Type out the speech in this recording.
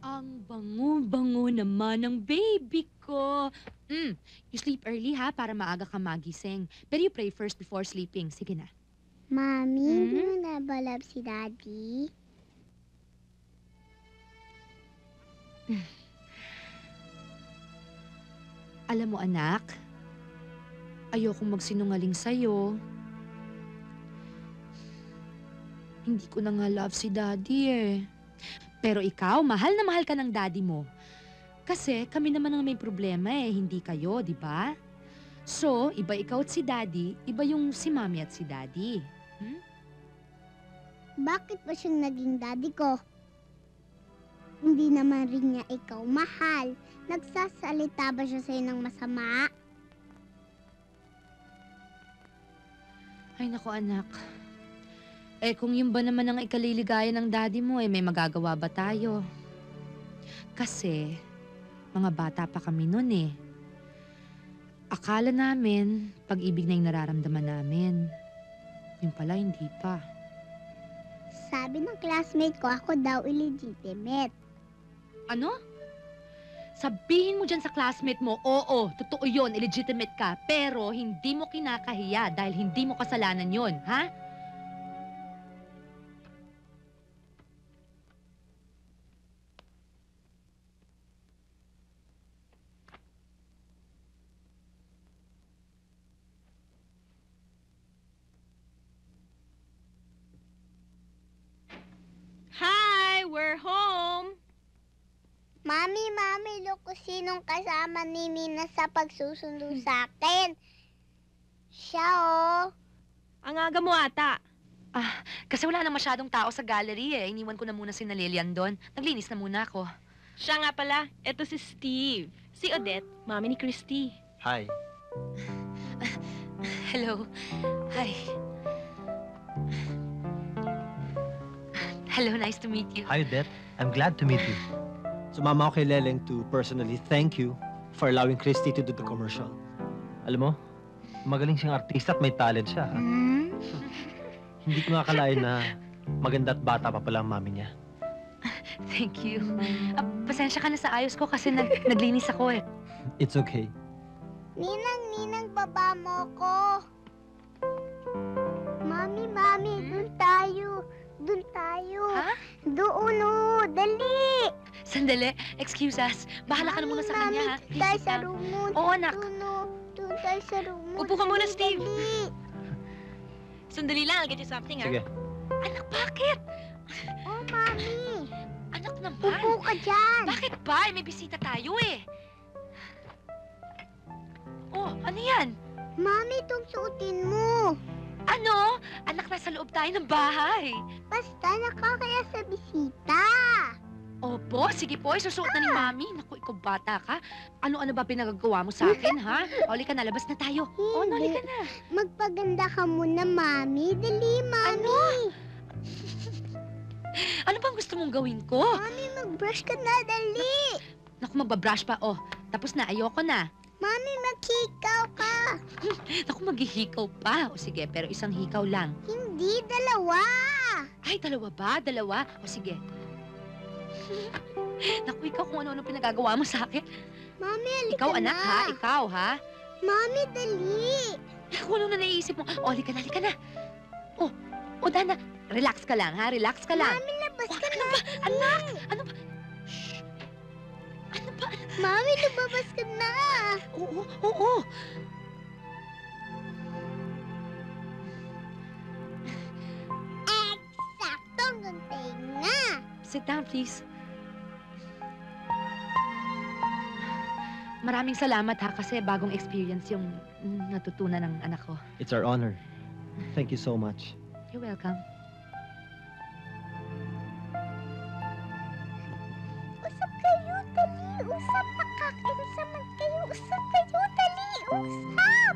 Ang bango-bango naman ng baby ko. You sleep early ha, para maaga ka magising. Pero you pray first before sleeping. Sige na. Mami, hindi Hmm? mo na ba love si Daddy? Alam mo anak, ayokong magsinungaling sa'yo. Hindi ko na nga love si Daddy eh. Pero ikaw, mahal na mahal ka ng Daddy mo. Kasi kami naman ang may problema eh, hindi kayo, di ba? So, iba ikaw at si Daddy, iba yung si Mami at si Daddy. Bakit ba siyang naging daddy ko? Hindi naman rin niya ikaw mahal. Nagsasalita ba siya sa'yo ng masama? Ay nako anak. Eh kung yun ba naman ang ikaliligaya ng Daddy mo, eh may magagawa ba tayo? Kasi, mga bata pa kami nun eh. Akala namin, pag-ibig na yung nararamdaman namin. Yung pala, hindi pa. Sabi ng classmate ko, ako daw illegitimate. Ano? Sabihin mo dyan sa classmate mo, oo, totoo yun, illegitimate ka. Pero hindi mo kinakahiya dahil hindi mo kasalanan yun, ha? Hi! We're home! Mami, look kung sinong kasama ni Nina sa pagsusundo sa akin. Siya, oh. Ang aga mo ata. Kasi wala na masyadong tao sa gallery eh. Iniwan ko na muna si Lilian doon. Naglinis na muna ako. Siya nga pala, eto si Steve. Si Odette, mami ni Christy. Hi. Hello. Hi. Hello, nice to meet you. Hi, Odette. I'm glad to meet you. Sumama ako kay Leleng to personally thank you for allowing Christy to do the commercial. Alam mo, magaling siyang artista at may talent siya. Ha? Hindi ko nga akalain na maganda at bata pa pala ang mami niya. Thank you. Pasensya ka na sa ayos ko kasi naglinis ako eh. It's okay. Ninang, baba mo ko. Mami, dun tayo. Dun tayo. Ha? Doon, oh. Dali. Sandali, excuse us. Bahala ka na muna sa kanya ha. Mami, tayo Please, sa sit down. room mo. Oo, anak. Doon tayo sa room mo. Upo ka muna, Dali, Steve. dali. Sandali lang, I'll get you something, Sige. Anak, bakit? Oh, Mami. Anak naman. Upo ka dyan. Bakit ba? May bisita tayo eh. Oh, ano yan? Mami, itong suotin mo. Ano? Anak, nasa loob tayo ng bahay. Basta nakakaya sa bisita. Opo, sige po, isusuot na ni Mami. Naku, ikaw bata ka. Ano-ano ba pinagagawa mo sa akin, ha? Oli ka na, labas na tayo. Oh, noli ka na. Magpaganda ka muna, Mami. Dali, Mami. Ano bang gusto mong gawin ko? Mami, mag-brush ka na. Dali. Naku, magbabrush pa. Oh, tapos na, ayoko na. Mami, maghikaw ka. Naku, maghihikaw pa. O sige, pero isang hikaw lang. Hindi, dalawa. Ay, dalawa ba? Dalawa? O sige. Naku, ikaw kung ano-ano pinagagawa mo sa akin. Mami, halika Ikaw, na. anak, ha? Ikaw, ha? Mami, dali. Kung ano na naiisip mo. O, halika na, halika na. O, Dana, relax ka lang, ha? Relax ka lang. Mami, labas Oh, ka ano na. ba? Anak! Ano ba? Shh! Ano ba? Mami, lumabas ka na. Oo, oo. Eksakto ang tenga. Sit down, please. Maraming salamat ha kasi bagong experience yung natutunan ng anak ko. It's our honor. Thank you so much. You're welcome. Usap kayo, dali. Usap, nakakainis naman kayo. Usap kayo, dali. Usap.